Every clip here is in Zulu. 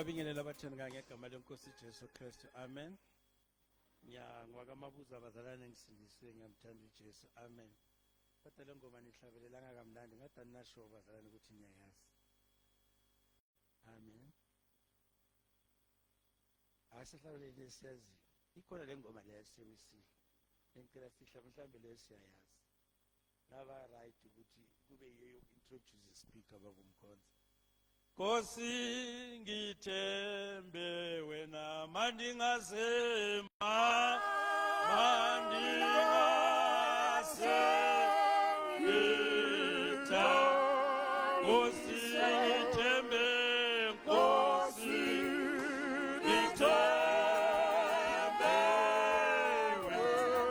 Babingelela abathenga ngegama lenkosi Jesu Kristu. Amen. Ngwakamabuza abazalwane ngisindiswe ngiyamthanda uJesu. Amen. Kodwa le ngoma nihlabelelanga kamnandi ngathi aninasho abazalwane ukuthi niyayazi. Amen. Asihlabelele siyazi. Ikhona le ngoma leyo semisi. Ngicela sihlabele mhlambe leyo siyayazi. Ngaba right ukuthi kube yiyo introduce speaker bakumkhonza. Nkosi ngithembe wena mandingazema ngitha Nkosi ngithembe Nkosi ngithembe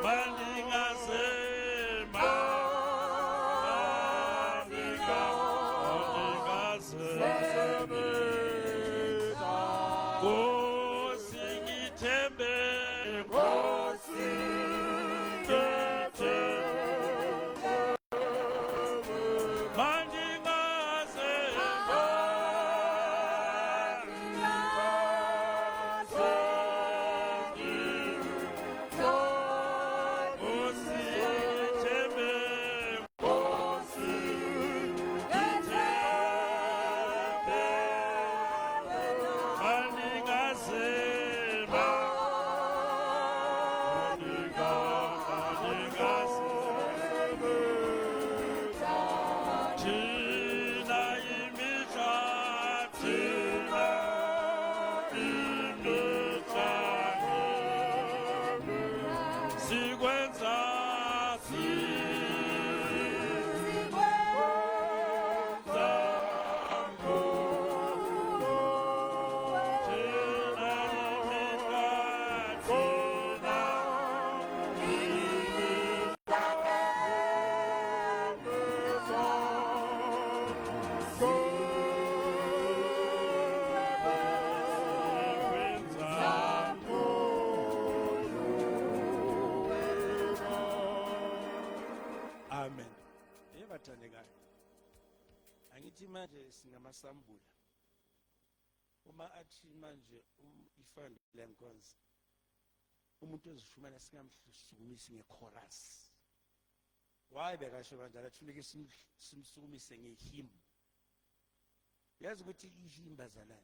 mandingazema Nkosi ngithembe Nkosi ngithembe mandingazema Nkosi ngithembe Nkosi Amen. Ebathandekayo. Angithi manje singamasambula. Uma athi manje ifando lenkonzo. Umuntu ozishumana singamhlukumisi ngechorus. Why bekasho kanjalo athuleke simsukumise ngehymn. Yazi ukuthi ihymn bazalana.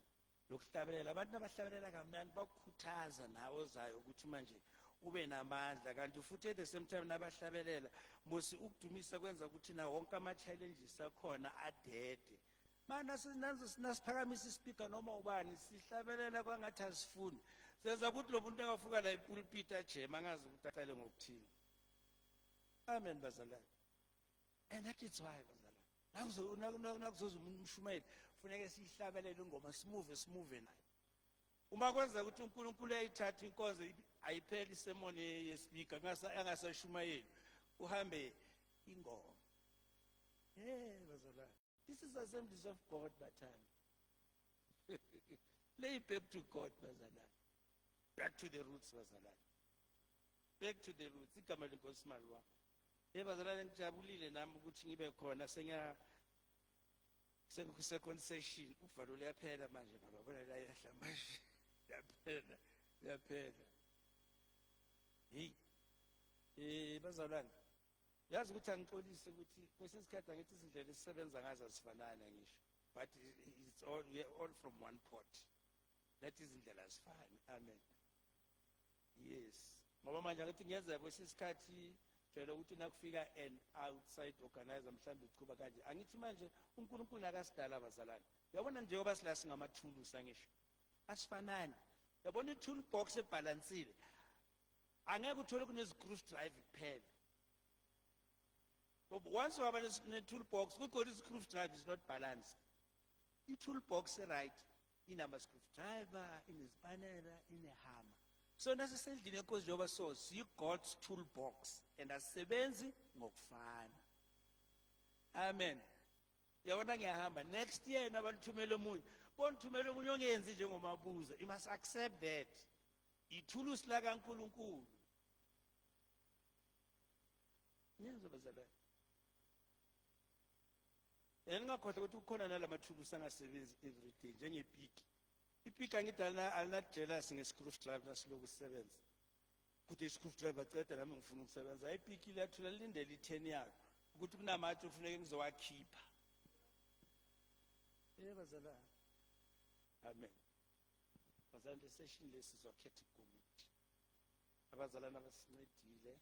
Lokuhlabelela abantu abahlabelela kamnandi bakukhuthaza nawe ozayo ukuthi manje ube namandla kanti futhi at the same time nabahlabelela musi ukudumisa kwenza ukuthi na wonke ama challenges akhona adede mana sinasiphakamisa ispeaker noma ubani sihlabelela kwangathi asifuni senza ukuthi lo muntu angafuka la ipulpit ajema angazi ukuthi aqale ngokuthini. Amen bazalwane. And that is why bazalwane nakuzoza umshumayeli kufuneka sihlabelele ingoma smooth nayo. Uma kwenza ukuthi uNkulunkulu ayithathe inkonzo ayiphele isemoni yespeaker angasashumayeli uhambe ingoma. Bazalwane. This is Assemblies of God bathana. Lay back to God bazalwane. Back to the roots bazalwane. Back to the roots. Igama lenkosi malwa. Bazalwane ngijabulile nami ukuthi ngibe khona second session uvalo liyaphela manje baba bona la yahla manje yaphela bazalwane yazi ukuthi angixolise ukuthi kwesinye isikhathi angithi izindlela esisebenza ngazo asifanana ngisho but it's all we are all from one pot. That is indlela asifani. Amen. Yes ngoba manje angithi ngiyeza kwesinye isikhathi phela ukuthi nakufika an outside organizer mhlambe uqhuba kanje angithi manje uNkulunkulu akasidala abazalwane uyabona njengoba sila singamathulusi angisho asifanani yabona i-tool box ebalansile angeke uthole kune-screw drive kuphela once waba ne-tool box kukhona i-screw drive is not balanced. I-tool box right inama-screw driver inezipanela inehama. So nasisendlini yenkosi njengoba so God's toolbox and asisebenzi ngokufana. Amen. Yabona ngiyahamba next year nabanithumela omunye bonithumela omunye ongenzi njengomabuza. You must accept that ithulusi la kaNkulunkulu. Nyenzo bazalwane. Ngingakhohlwa ukuthi ukhona nalamathulusi angasebenzi everyday njengepiki. ipika ngithi alina-jealous nge-scroof drive nasiloku sisebenza ukuthi i-scroof drive ceda nami ngifuna ukusebenza ayipikile yathula lindele i-10 yakho ukuthi kunamatshe ufuneke ngizowakhipha bazalwane amen bazalwane lesession lesi sizokhetha ikomiti abazalwane abasincedile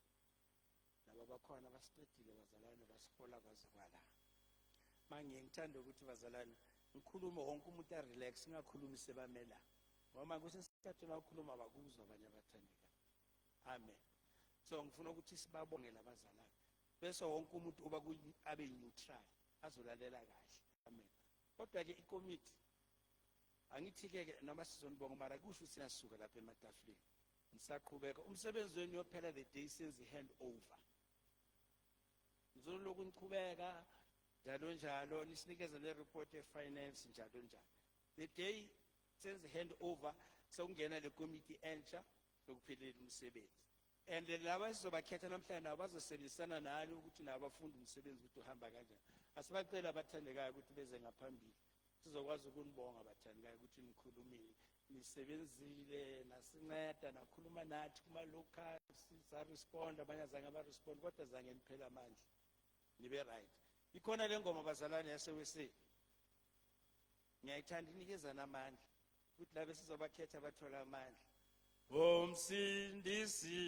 nabo bakhona abasincedile bazalwane basihola kwaze kwala manje ngithanda ukuthi bazalwane ngikhuluma wonke umuntu arelax ngingakhulumi sebamela ngoba kusesikhathini awukhuluma bakuzwa abanye abathandekayo amen so ngifuna ukuthi sibabonge labazalwane bese wonke umuntu uba abe neutral azolalela kahle amen kodwa ke ikomiti angithi-ke noma sizonibonga mara kusho siyasuka lapha ematafuleni nisaqhubeka umsebenzi wenu yophela the day senze hand over nizoloku niqhubeka njalo njalo nisinikeze ne-report ye-finance njalo njalo the day senze hand over sekungena le komiti entsha lokuphelela umsebenzi and laba esizobakhetha namhlanje nabo bazosebenzisana nani ukuthi nabo bafunde umsebenzi ukuthi uhamba kanjani asibacela abathandekayo ukuthi beze ngaphambili sizokwazi ukunibonga abathandekayo ukuthi nikhulumile nisebenzile nasinceda nakhuluma nathi kuma-local saresponda abanye azange abaresponde kodwa zange niphela amandla nibe right ikhona le ngoma bazalwane yasewese ngiyayithanda inikezana amandla ukuthi labe sizobakhetha bathola amandla Omsindisi,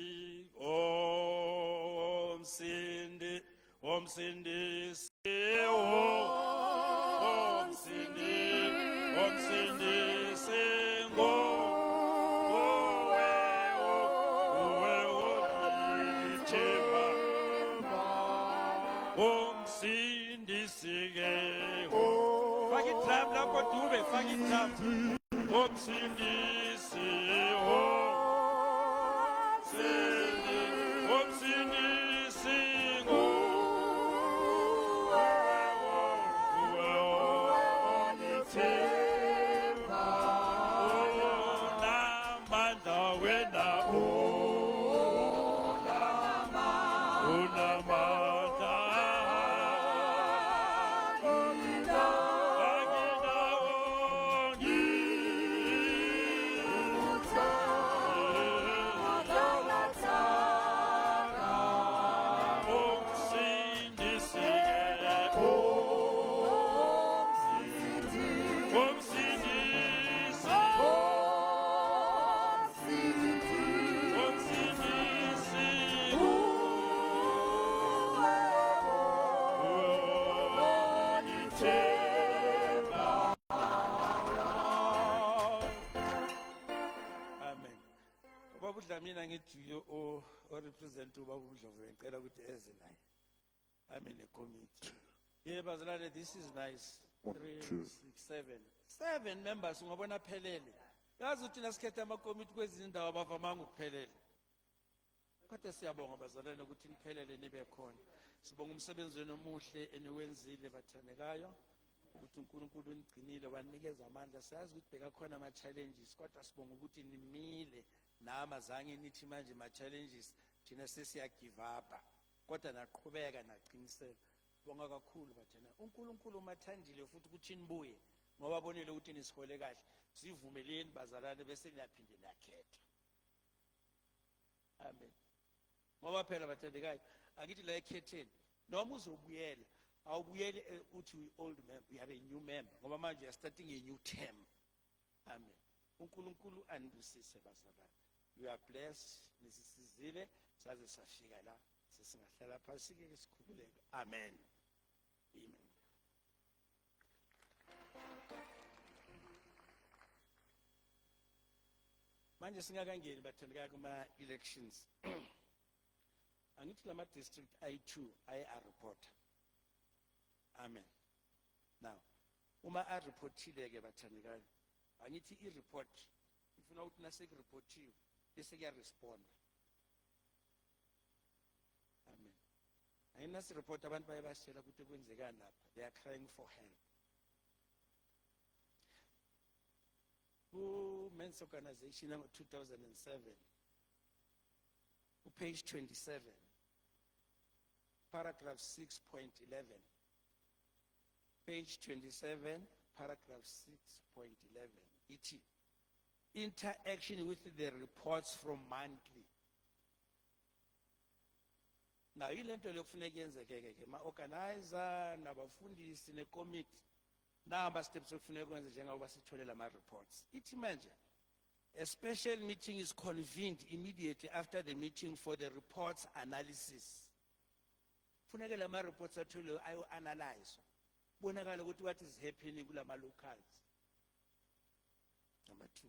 omsindisi, omsindisi, omsindisi, faki drum lapho dube, faki drum. Omsindisi, mina ngithi o represent ubaba uDlovu ngicela ukuthi eze naye ame necommittee bazalwane this is nice 3 6 7 members ungabona phelele yazi uthi nasikhetha amakomiti kwezinye indawo abavamanga ukuphelele kodwa siyabonga bazalwane ukuthi niphelele nibe khona sibonga umsebenzi wenu omuhle eniwenzile bathandekayo ukuthi uNkulunkulu unigcinile wanikeza amandla siyazi ukuthi beka khona ama challenges kodwa sibonga ukuthi nimile nama zange nithi manje ma challenges thina sesiya give up kodwa naqhubeka naqinisela bonga kakhulu bathana uNkulunkulu umathandile futhi ukuthi nibuye ngoba bonile ukuthi nisihole kahle sivumeleni bazalane bese niyaphinde nakhetha amen ngoba phela bathandekayo akithi la ekhetheni noma uzobuyela awubuyeli uthi we old member we have a new member ngoba manje you are starting a new term amen uNkulunkulu andusise bazalwane we are blessed nisisizile saze safika la sesingahlala phansi ke sikhululeke amen amen manje singakangeni bathandekayo kuma elections angithi lama district I2 report amen now uma reportile ke bathandekayo angithi I report ifuna ukuthi nasereportiwe bese kuya respond amen ayinasi report abantu baye basitshela ukuthi kwenzekani lapha they are crying for help Men's Organization number 2007 page 27 paragraph 6.11 page 27 paragraph 6.11 iti interaction with the reports from monthly. Now, ilento lokufuneka yenzeke ke ma-organizer nabafundisi ne-committee namba steps okufuneka kwenze njengoba sithole lama reports. Ithi manje a special meeting is convened immediately after the meeting for the reports analysis. Funeka lama reports athole ayo-analyze. Bonakala ukuthi what is happening kulama locals. Number 2.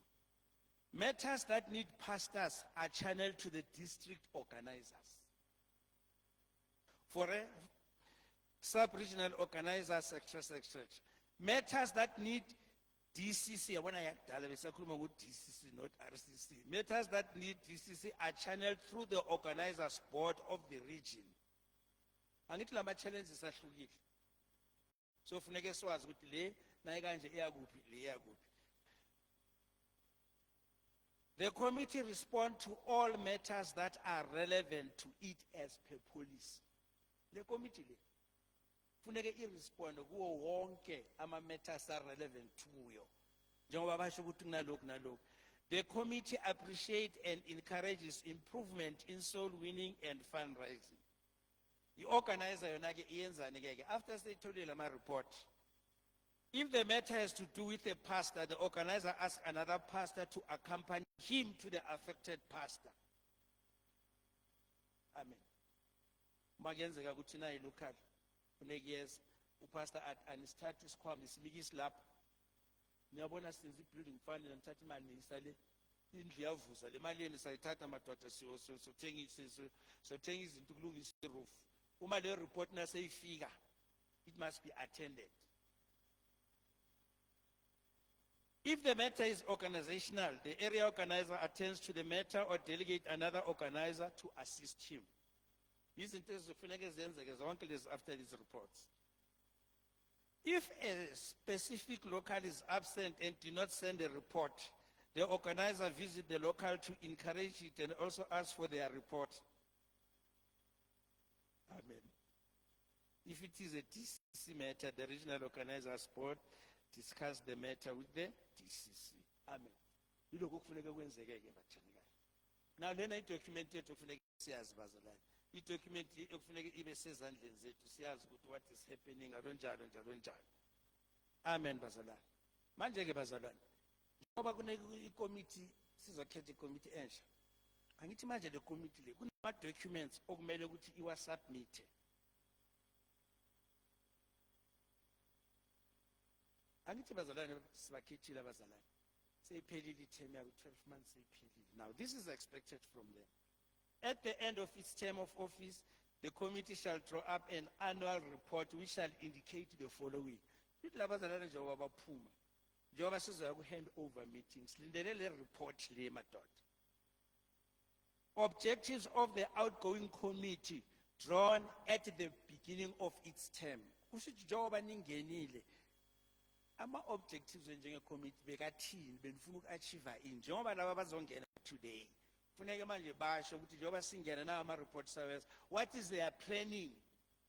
Matters that need pastors are channeled to the district organizers. For a sub-regional organizers, etc. Matters that need DCC, when I sakhuluma ukuthi DCC, not RCC. Matters that need DCC are channeled through the organizers board of the region. Angithi lama challenges ahlukile. So funeke swazi ukuthi le nayi kanje iyakuphi le iyakuphi. The committee responds to all matters that are relevant to it as per policy. The committee le funeke irespond kuwo wonke ama matters are relevant kuyo. Njengoba basho ukuthi kunalokhu nalokhu. The committee appreciates and encourages improvement in soul winning and fundraising. The organizer yona ke iyenzani ke after seyitholile ama report. If the matter has to do with a pastor, the organizer asks another pastor to accompany him to the affected pastor. Amen. Magenzeka ukuthi na local funeka yes upastor at an status quo ngisimikisi lapha. Niyabona since building fund nanthatha imali ngisale indlu yavuza le mali yeni sayithatha madoda sothenga izinto kulungisa iroof. Uma le report naseyifika it must be attended. If the matter is organizational, the area organizer attends to the matter or delegate another organizer to assist him. Izinto ezifuneka zenzeke zonke lezi after these reports. If a specific local is absent and do not send a report, the organizer visits the local to encourage it and also ask for their report. Amen. If it is a DCC matter, the regional organizers board discuss the matter with the DCC. Amen. Yilokho kufuneka kwenzeke ke bathini. Now lena document yethu kufuneka siyazi bazalwane. I-document ekufuneka ibe sezandleni zethu siyazi ukuthi what is happening alonjalo njalo njalo. Amen bazalwane. Manje ke bazalwane. Ngoba i-committee sizokhetha i-committee ensha. Angithi manje le committee le kunama documents okumele ukuthi iwasubmit. Angithi bazalwane sibakhethile abazalwane. Seyiphelile i-term yabo 12 months seyiphelile. Now this is expected from them. At the end of its term of office, the committee shall draw up an annual report which shall indicate the following. Labazalwane njengoba baphuma. Njengoba sizoya ku-hand over meetings. Lindele le report le madoda. Objectives of the outgoing committee drawn at the beginning of its term. Kushithi njengoba ningenile. Ama objectives njenge committee bekathini benifuna uku-achieve ini njengoba laba bazongena today. Funeka manje basho ukuthi njengoba singena na ama report service what is their planning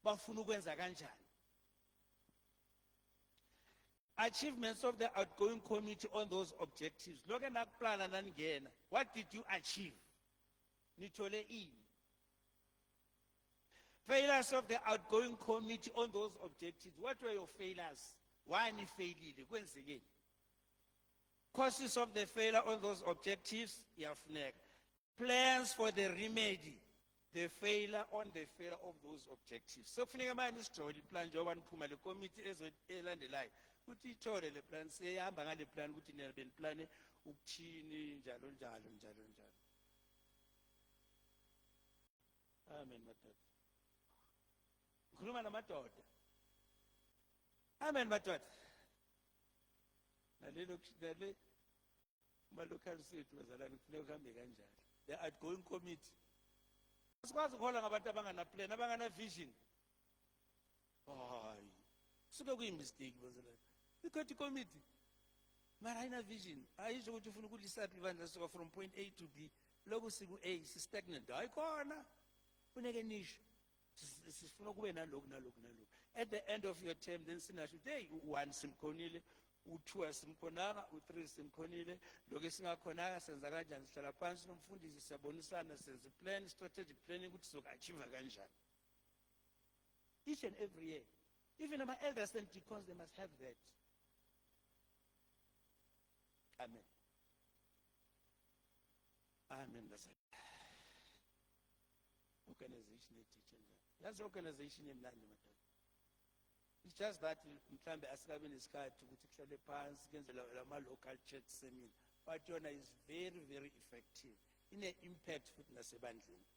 bafuna ukwenza kanjani. Achievements of the outgoing committee on those objectives. Lokho nakuplana naningena. What did you achieve? Nithole ini? Failures of the outgoing committee on those objectives. What were your failures? Why nifailile? Kwenzekeni? Causes of the failure on those objectives iyafuneka. Plans for the remedy. The failure on the failure of those objectives. So funeka manje isijole plan njengoba niphuma le committee elandelayo. Ukuthi ithole le plan siyahamba ngale plan ukuthi niyabeni plan ukuthini njalo njalo njalo njalo. Amen madoda. Ngikhuluma namadoda. Amen madoda. Nalelo local sethu bazalwane kufuneka uhambe kanjalo. The outgoing committee. Asikwazi ukuhola ngabantu abangana plan, abangana vision. Hayi. Suke kuyi-mistake bazalwane. Ikhothi committee. Mara ayina vision. Ayisho ukuthi ufuna ukulisaphi ibandla suka from point A to B. Lokhu siku A si-stagnant. Hayi khona. Funeke nisho. Sifuna kube nalokhu nalokhu nalokhu. At the end of your term then sinasho hey one simkhonile u2 asimkhonanga, u3 simkhonile, lokho esingakhonanga senza kanjani, sihlala phansi nomfundisi siyabonisana, senza plan, strategic planning ukuthi soku-achieve kanjani. Each and every year. Even our elders and deacons, they must have that. Amen. Amen. That's it. Organization teaching. That's organization in Nandi. It's just that mhlambe asikabe nesikhathi ukuthi kuhlale phansi kenzela lama local church seminar. But yona is very, very effective. Ine-impact futhi nasebandleni.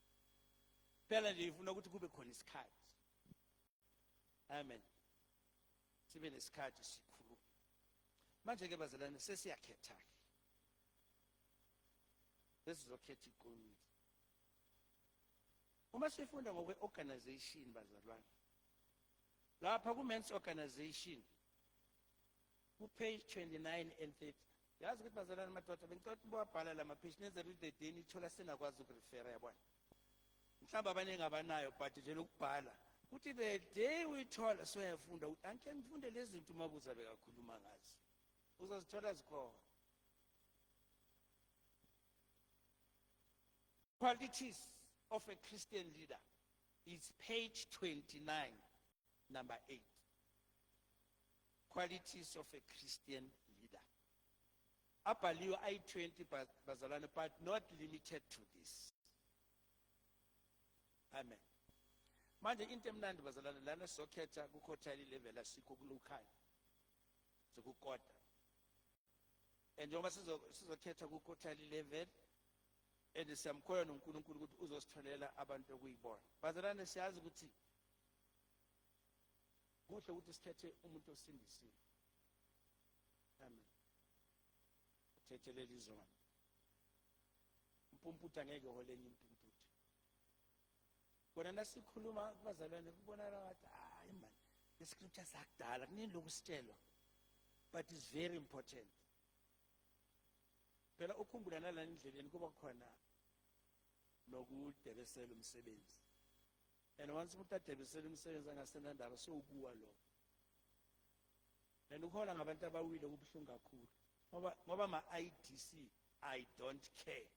Phela nje ifuna ukuthi kube khona isikhathi. Amen. Sibe nesikhathi sikhulu. Manje ke bazalwane sesiyakhetha. Sesizokhetha iqiniso. Uma sifunda ngokwe-organization bazalwane. Lapha ku-men's organization, ku-page 29 and 30. Yazi ukuthi bazalwane madoda bengicela ukuthi bawabhala la mapage nenze read the day nithola senakwazi ukurefera yabona. Mhlawumbe abaningi abanayo but nje lokubhala. Kuthi the day uyithola soyafunda ukuthi anke ngifunde lezi zinto umabuza bekakhuluma ngazo. Uzozithola zikhona. Qualities of a Christian leader is page 29, number 8. Qualities of a Christian leader. Abhaliwe I-20 bazalwane, but not limited to this. Amen. Manje into emnandi bazalwane lana sokhetha ku-quarterly level asikho kulukhaya. Sokukota. And njengoba sizokhetha ku-quarterly level, and siyamkholwa noNkulunkulu ukuthi uzositholela abantu okuyibona. Bazalwane siyazi ukuthi kuhle ukuthi sikhethe umuntu osindisiwe. Amen. Uthethelele izona. Umpumputha ngeke holenye umpumputha. Kona nasikhuluma bazalwane kubonakala ngathi hayi man, the scriptures akudala kunini lokusitshelwa. But it's very important. Phela ukhumbula nalana indleleni kuba khona nokudebesela umsebenzi. And once umuntu adebesela umsebenzi angasenandaba sowukuwa lo. And ukhola ngabantu abawile kubuhlungu kakhulu. Ngoba ma-IDC, I don't care.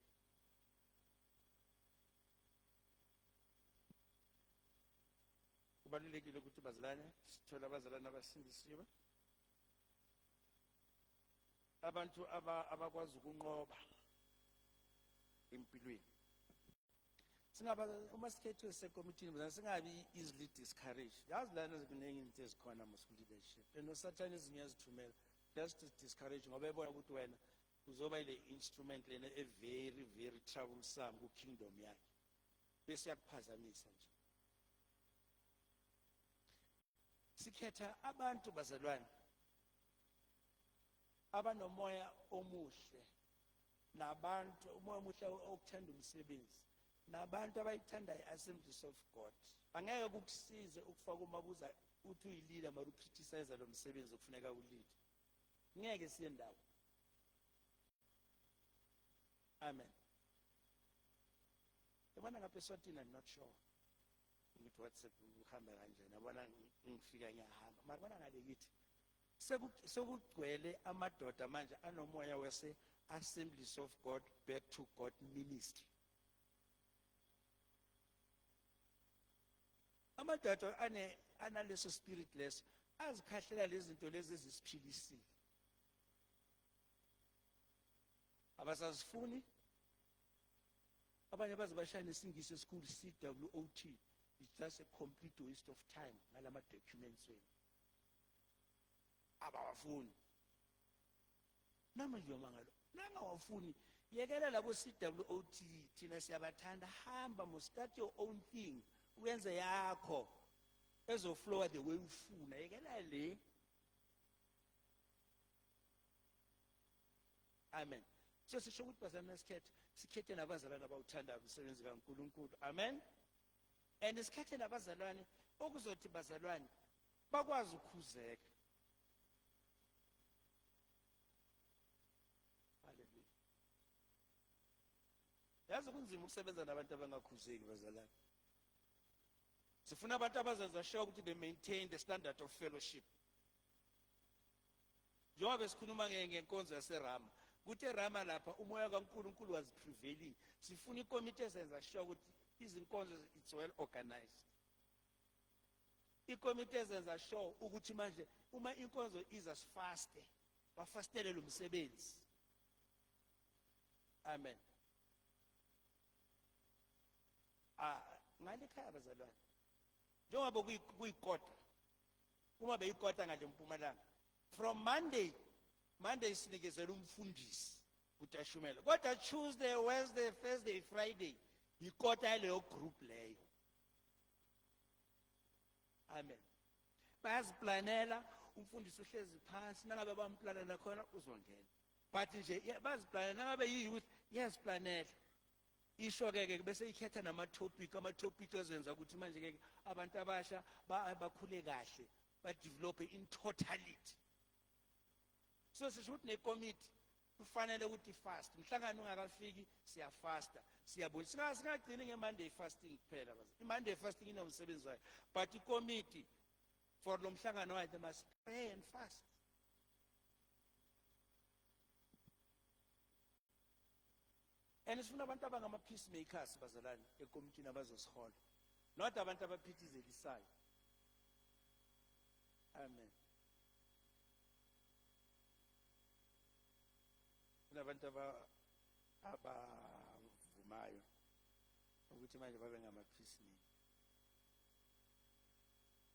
Kubalulekile ukuthi bazalwane sithola abazalwane abasindisiwe. Abantu abakwazi ukunqoba empilweni. Singaba uma sikhethe sekomitini bazalwane singabi easily discouraged. Yazi lana ziningi izinto ezikhona mos leadership. Leno Satan izinye yazithumela just to discourage ngoba ebona ukuthi wena uzoba ile instrument lena a very, very troublesome ku kingdom yakhe. Bese yakuphazamisa nje. Sikhetha abantu bazalwane abanomoya omuhle, nabantu umoya omuhle okuthanda umsebenzi, nabantu abayithanda i-Assemblies of God. Angeke kukusize ukufaka umabuza uthi uyilila mara ucriticize lo msebenzi okufuneka ulile. Ngeke siye ndawo. Amen. Yabona ngapha eSwatini I'm not sure. Ngithi WhatsApp uhamba kanjani, yabona ngifika ngiyahamba. Mara bona ngale kithi sekugcwele amadoda manje anomoya wese Assemblies of God back to God ministry. Amadoda analeso spirit leso azikhahlela lezi zinto lezi ezisiphilisile. Abasazifuni abanye bazibashaya nesingisi esikhulu CWOT. It's just a complete waste of time ngalama documents wenu. Abawafuni. Nama nje mangalo. Nangawafuni yekela labo CWOT thina siyabathanda, hamba mo start your own thing. Uyenze yakho ezoflow the way ufuna. Yekela le. Amen. So sisho ukuthi bazalwane sikhethe nabazalwane abawuthanda umsebenzi kaNkulunkulu. Amen. And isikhethe nabazalwane okuzothi bazalwane bakwazi ukukhuzeka. Hallelujah. Yazi kunzima ukusebenza nabantu abangakhuzeki bazalwane. Sifuna abantu abazenza sure ukuthi they maintain the standard of fellowship. njengoba sikhuluma ngenkonzo yaseRama kuthe eRama lapha umoya kaNkulunkulu was prevailing. Sifuna ikomiti ezenza sure ukuthi izinkonzo it's well organized. Ikomiti ezenza sure ukuthi manje uma inkonzo iza sifaste bafastele lo msebenzi. Amen. Ngale ekhaya bazalwane njengoba kuyikota uma beyikota ngale Mpumalanga from Monday sinikezela umfundisi uTashumela kodwa Tuesday, Wednesday, Thursday, Friday ikota yaleyo group leyo. Amen. Baziplanela umfundisi uhlezi phansi nangabe bamplanela khona uzongena but nje baziplanela nangabe yiyouth yaziplanela isho ke bese ikhetha ama-topic ezenza ukuthi manje ke abantu abasha bakhule kahle ba-develop in totality. So sisho ukuthi nekomiti kufanele ukuthi fast mhlangano ungakafiki siyafasta siyabona singagcini nge-Monday fasting kuphela i-Monday fasting inomsebenzi wayo but ikomiti for lo mhlangano wayo they must pray and fast. And sifuna abantu abangama-peacemakers bazalwane ekomitini abazosihola not abantu abaphithizelisayo. Amen. Kunabantu abavumayo ukuthi manje babe ngama-peacemaker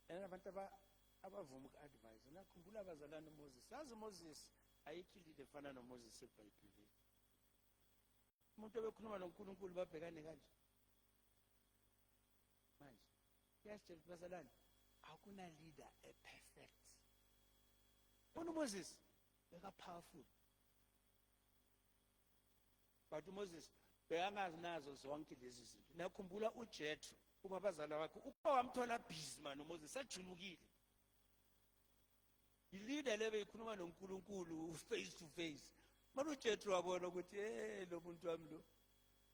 and abantu abavuma uku-advise. Nakhumbula abazalwane uMoses, yazi uMoses ayikhilile efana noMoses eBhayibhelini. Umuntu obekhuluma noNkulunkulu babhekane kanje manje kuyasitshela ukuthi bazalwane akuna leader perfect. uMoses beka-powerful but uMoses bekangazi nazo zonke lezi zinto. Nakhumbula uJethro ubabazala wakhe uba wamthola busy man uMoses ajulukile. I-leader lebe ikhuluma noNkulunkulu face to face. Manje uJethro wabona ukuthi lo muntu wami lo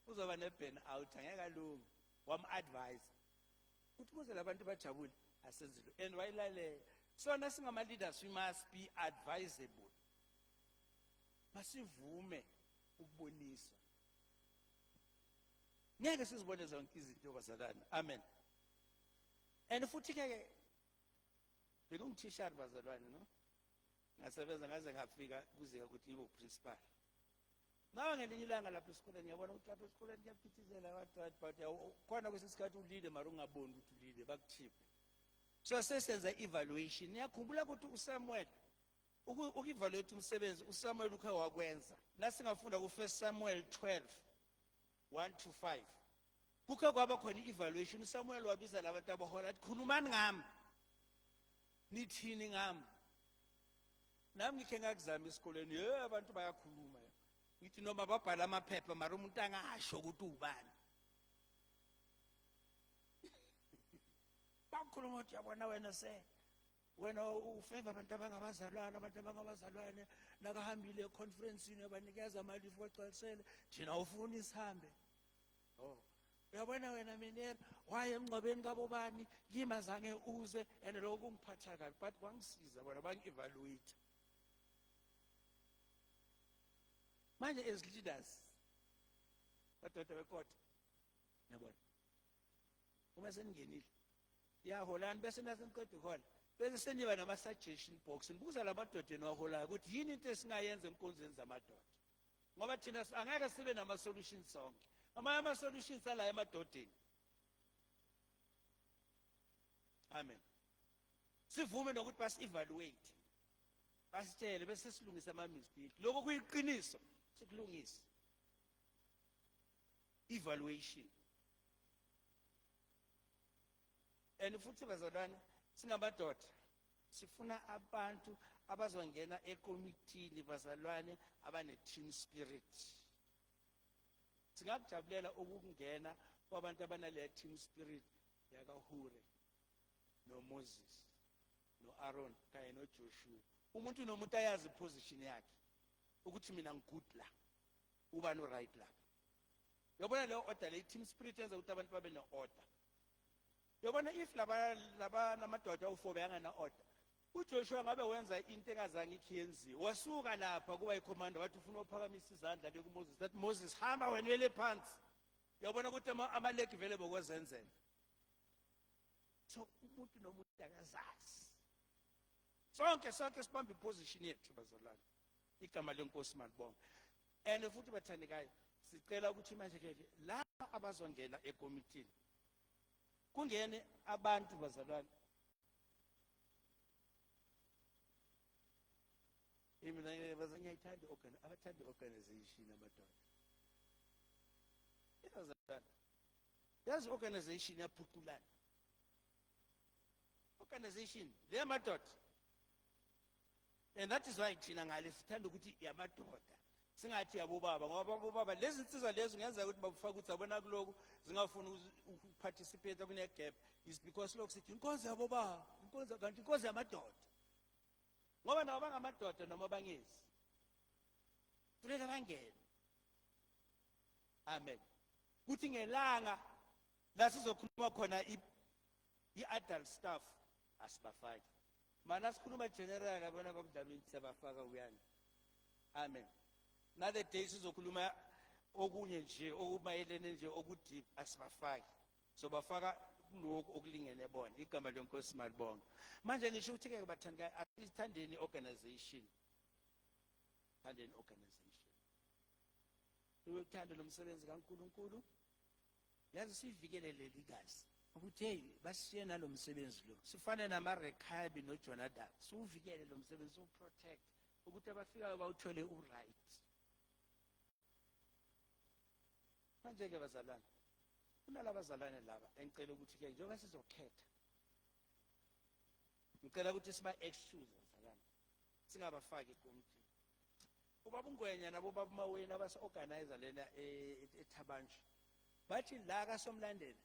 uzoba ne-burn out angeke alunge wam-advise ukuthi kuze labantu bajabule asenzile and wayilalela. Sona singama-leaders we must be advisable. Masivume ukubonisa ngeke sizibone zonke izinto bazalwane. Amen. And futhi ke bekungithishari bazalwane no ngasebenza ngaze ngafika kuzeka ukuthi ibe principal. Ngawa ngelinye ilanga lapho esikoleni ngiyabona ukuthi lapho esikoleni kuyaphithizela wathi but khona kwesikhathi ulile mara ungaboni ukuthi ulile bakuthiphe. So sesenza evaluation. Ngiyakhumbula ukuthi uSamuel uku-evaluate umsebenzi uSamuel ukhe wakwenza. La singafunda ku1 Samuel 12:1-5 kukhe kwaba khona i-evaluation. uSamuel wabiza labantu abahola athi khulumani ngami nithini ngami. Nami ngikhe ngakuzama esikoleni abantu bayakhuluma ngithi noma babhala amaphepha mara umuntu angasho ukuthi ubani. Bakhuluma ukuthi yabona wena ufeva abantu abangabazalwane nakahambile econferenceini abanikeza amalifu bagcwalisele thina ufuna isihambe. Uyabona wena minera waye emngcwabeni kabobani kimi azange uze and lokho kungiphatha kabi but kwangisiza bona bangi-evaluate. Manje as leaders badoda bekota yabona uma seningenile yaholani bese naseniqeda uhola bese seniba nama-suggestion box nibuza lamadoda eniholayo ukuthi yini into esingayenza enkonzweni zamadoda ngoba thina angeke sibe nama-solutions sonke. Amanye ama-solutions ala emadodeni. Amen. Sivume nokuthi basi-evaluate basitshele bese silungisa ama-mistake. Lokho kuyiqiniso sikulungisa. Evaluation. And futhi bazalwane singamadoda sifuna abantu abazongena ekomitini bazalwane abane-team spirit. Singakujabulela ukungena kwabantu abanale team spirit yakaHure noMoses noAaron kanye noJoshua. Umuntu nomuntu ayazi position yakhe ukuthi mina ngigood la uba no right la. Yabona leyo order le team spirit yenza ukuthi abantu babe no order. Yabona if laba namadoda u4 bayangana order uJoshua ngabe wenza into engazange ikhiyenziwe, wasuka lapha kuba ikhomanda wathi ufuna uphakamisa izandla kuMoses, that Moses hamba wena uyele phansi. Yabona ukuthi amaleki vele bokwezenzela. So umuntu nomuntu akazazi. Sonke sibambe iposition yethu bazalwane. Igama lenkosi malibonga. And futhi bathandekayo, sicela ukuthi manje ke laba abazongena ekomithini kungene abantu bazalwane. Mina bazanyayithanda abathanda organization amadoda. Yazi organization yaphuculana. Organization leyamadoda. And that is why thina ngale sithanda ukuthi yamadoda. Singathi yabobaba ngoba abobaba lezi insizwa lezo ngenza ukuthi bafaka ukuthi abona kuloku zingafuna ukuparticipate kune gap is because lokho sithi inkonzo yabobaba, inkonzo kanti inkonzo yamadoda. Ngoba nabo bangamadoda noma bangezi. Funeka bangene. Amen. Kuthi ngelanga la sizokhuluma khona i-adult stuff asibafaki. Mana sikhuluma general yabona kwamdlamini siyabafaka uyani. Amen. Another day sizokhuluma okunye nje okumayelene nje okudeep asibafaki. So bafaka lokho okulingene bona igama lenkosi malibonga. Manje ngisho ukuthi ke bathandikayo asithandeni organization. Thandeni organization. Uthando lomsebenzi kaNkuluNkulu. Yazi sivikele leli gazi. Ukuthi hey basiye nalomsebenzi lo. Sifane namaRekhabi noJonadab. Siuvikele lo msebenzi uprotect ukuthi abafika bawuthole uright. Manje ke bazalwane. Kunalaba bazalwane laba engicela ukuthi ke njengoba sizokhetha. Ngicela ukuthi siba excuse bazalwane. Singabafaki ekomiti. Ubaba uNgwenya nabo baba Mawena abase-organizer lena eThabanje. Bathi la kaSomlandela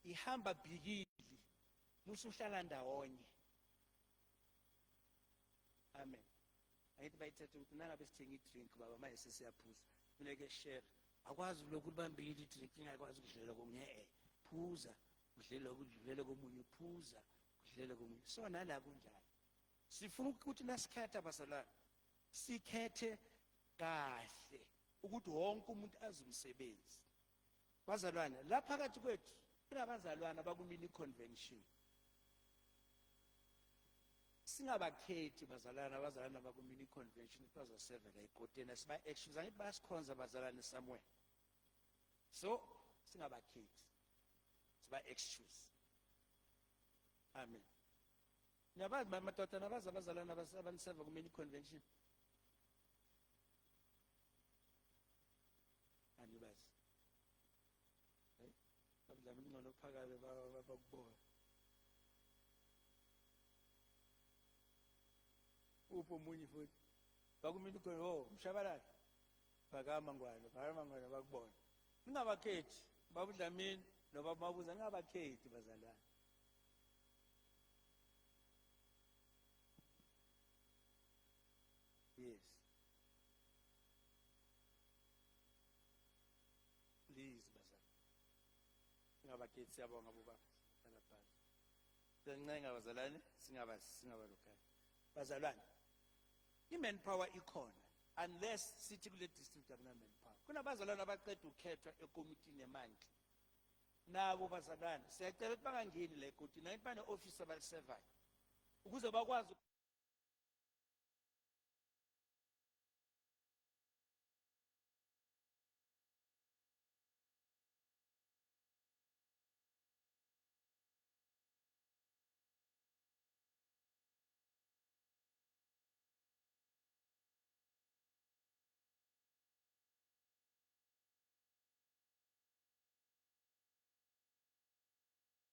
ihamba bhikili musuhlala ndawonye. Amen. Ayithi bayithethe ukuthi nangabe sithenga idrink baba manje sesiyaphuza. Funeke share. Akwazi lokhu libambile idrink ingakwazi ukudlela komunye phuza udlela ukudlela komunye phuza udlela komunye. So nala kunjalo. Sifuna ukuthi nasikhetha bazalwane sikhethe kahle ukuthi wonke umuntu azumsebenzi. Bazalwane la phakathi kwethu kunabazalwane abakumini convention. Singabakhethi bazalwane abazalwane abakumini convention bazosevela eGotena siba excuse angithi basikhonza bazalwane somewhere. So singabakhethi siba excuse. Amen. Nabazi madoda nabazi abazalwane abaniseva kumini convention. Anibazi. Abadlamini ngcono phakabe bakubona. Upho omunye futhi. Bakumini khona umshabalala. Bakamangwana bakubona. Ningabakhethi babudlamini noba mabuza ngingabakhethi bazalwane. Yes. Please bazalwane. Ngabakhethi siyabonga bobaba lapha. Sencenga bazalwane singabalokhayo. Bazalwane. I-manpower ikhona unless sithi kule district akuna manpower. Kunabazalwane abaqeda ukhethwa ekomitini emandla. Nabo bazalwane siyacela ukuthi bangangeni la eGotena, bane officer abalisevayo ukuze bakwazi